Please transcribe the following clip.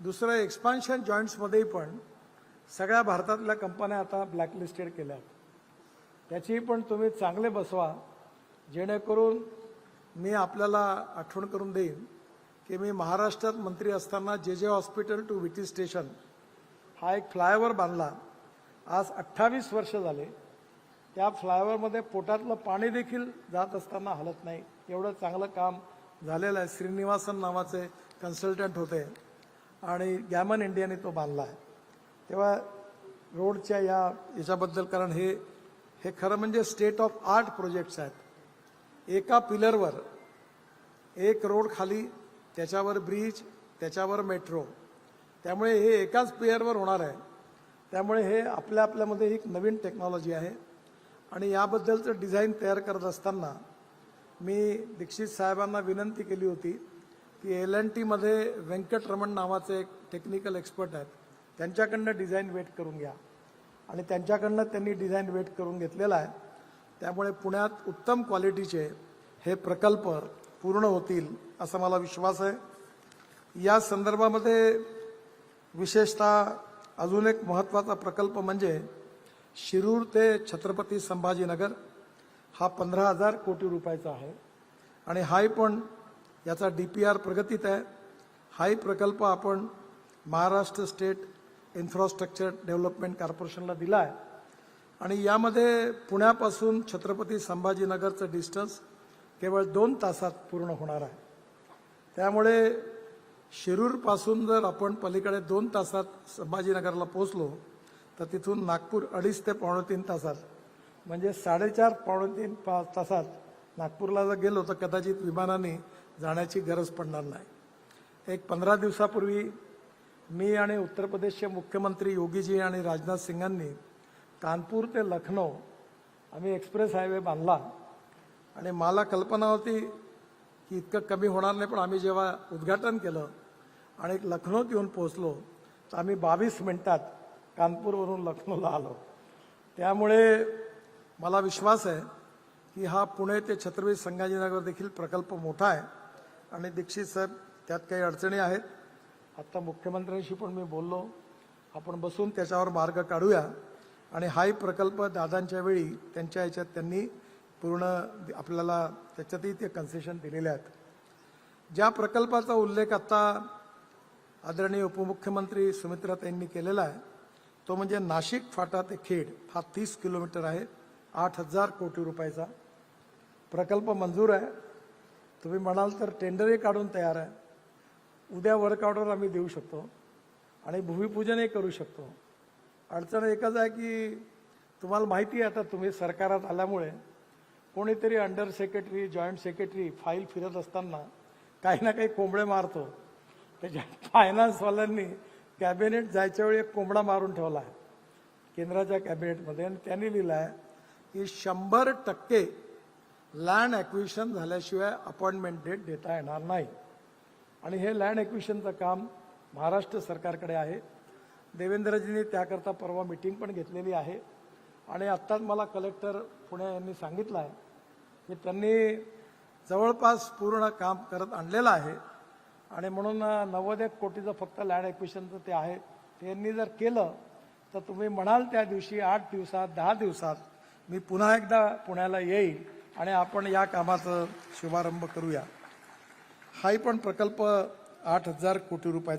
दुसरं एक्सपान्शन जॉईंट्समध्येही पण सगळ्या भारतातल्या कंपन्या आता ब्लॅकलिस्टेड केल्या आहेत. त्याची पण तुम्ही चांगले बसवा, जेणेकरून मी आपल्याला आठवण करून देईन की मी महाराष्ट्रात मंत्री असताना जे हॉस्पिटल टू विटी स्टेशन हा एक फ्लायओव्हर बांधला. आज 28 वर्ष झाले. त्या फ्लायओव्हरमध्ये पोटातलं पाणी देखील जात असताना हलत नाही, एवढं चांगलं काम झालेलं आहे. श्रीनिवासन नावाचे कन्सल्टंट होते आणि गॅमन इंडियाने तो बांधला आहे. तेव्हा रोडच्या याच्याबद्दल, कारण हे खरं म्हणजे स्टेट ऑफ आर्ट प्रोजेक्ट्स आहेत. एका पिलरवर एक रोड खाली, त्याच्यावर ब्रिज, त्याच्यावर मेट्रो, त्यामुळे हे एकाच पिलरवर होणार आहे. त्यामुळे हे आपल्यामध्ये एक नवीन टेक्नॉलॉजी आहे आणि याबद्दलचं डिझाईन तयार करत असताना मी दीक्षित साहेबांना विनंती केली होती की L&Tमध्ये व्यंकटरमण नावाचे एक टेक्निकल एक्सपर्ट आहेत, त्यांच्याकडनं डिझाईन वेट करून घ्या. आणि त्यांच्याकडनं त्यांनी डिझाईन वेट करून घेतलेला आहे. त्यामुळे पुण्यात उत्तम क्वालिटीचे हे प्रकल्प पूर्ण होतील असा मला विश्वास आहे. या संदर्भामध्ये विशेषतः अजून एक महत्त्वाचा प्रकल्प म्हणजे शिरूर ते छत्रपती संभाजीनगर हा 15,000 कोटी रुपयाचा आहे आणि हाही पण याचा DPR प्रगतीत आहे. हाही प्रकल्प आपण महाराष्ट्र स्टेट इन्फ्रास्ट्रक्चर डेव्हलपमेंट कॉर्पोरेशनला दिला आहे आणि यामध्ये पुण्यापासून छत्रपती संभाजीनगरचं डिस्टन्स केवळ 2 तासात पूर्ण होणार आहे. त्यामुळे शिरूरपासून जर आपण पलीकडे 2 तासात संभाजीनगरला पोहोचलो तर तिथून नागपूर 2.5 ते 3.25 तासात, म्हणजे 4.5 पावणे 3 तासात नागपूरला जर गेलो तर कदाचित विमानाने जाण्याची गरज पडणार नाही. एक 15 दिवसापूर्वी मी आणि उत्तर प्रदेशचे मुख्यमंत्री योगीजी आणि राजनाथ सिंगांनी कानपूर ते लखनौ आम्ही एक्सप्रेस हायवे बांधला आणि मला कल्पना होती की इतकं कमी होणार नाही, पण आम्ही जेव्हा उद्घाटन केलं आणि लखनौत येऊन पोहोचलो तर आम्ही 22 मिनिटात कानपूरवरून लखनौला आलो. त्यामुळे मला विश्वास आहे की हा पुणे ते छत्रपती संभाजीनगर देखील प्रकल्प मोठा आहे आणि दीक्षित साहेब त्यात काही अडचणी आहेत. आता मुख्यमंत्र्यांशी पण मी बोललो, आपण बसून त्याच्यावर मार्ग काढूया आणि हाही प्रकल्प दादांच्या वेळी त्यांच्या ह्याच्यात त्यांनी पूर्ण आपल्याला त्याच्यातही ते कन्सेशन दिलेले आहेत. ज्या प्रकल्पाचा उल्लेख आता आदरणीय उपमुख्यमंत्री सुमित्राताईंनी केलेला आहे तो म्हणजे नाशिक फाटा ते खेड हा 30 किलोमीटर आहे. 8,000 कोटी रुपयाचा प्रकल्प मंजूर आहे. तुम्ही म्हणाल तर टेंडरही काढून तयार आहे. उद्या वर्क ऑर्डर आम्ही देऊ शकतो आणि भूमिपूजनही करू शकतो. अडचण एकच आहे की तुम्हाला माहिती आहे, आता तुम्ही सरकारात आल्यामुळे कोणीतरी under secretary, joint secretary file फिरत असताना काही ना काही कोंबडे मारतो. त्याच्या फायनान्सवाल्यांनी कॅबिनेट जायच्या वेळी एक कोंबडा मारून ठेवला आहे केंद्राच्या कॅबिनेटमध्ये आणि त्यांनी लिहिलं आहे की 100% लँड ॲक्विजिशन झाल्याशिवाय अपॉइंटमेंट डेट देता येणार नाही. आणि हे लँड ॲक्विजिशनचं काम महाराष्ट्र सरकारकडे आहे. देवेंद्रजींनी त्याकरता परवा मीटिंग पण घेतलेली आहे आणि आत्ताच मला कलेक्टर पुणे यांनी सांगितलं आहे की त्यांनी जवळपास पूर्ण काम करत आणलेलं आहे आणि म्हणून 90 कोटीचं फक्त लँड ॲक्विजिशनचं ते आहे. त्यांनी जर केलं तर तुम्ही म्हणाल त्या दिवशी 8 दिवसात 10 दिवसात मी पुन्हा एकदा पुण्याला येईल आणि आपण या कामाचा शुभारंभ करूया. हाही पण प्रकल्प 8,000 कोटी रुपयाचा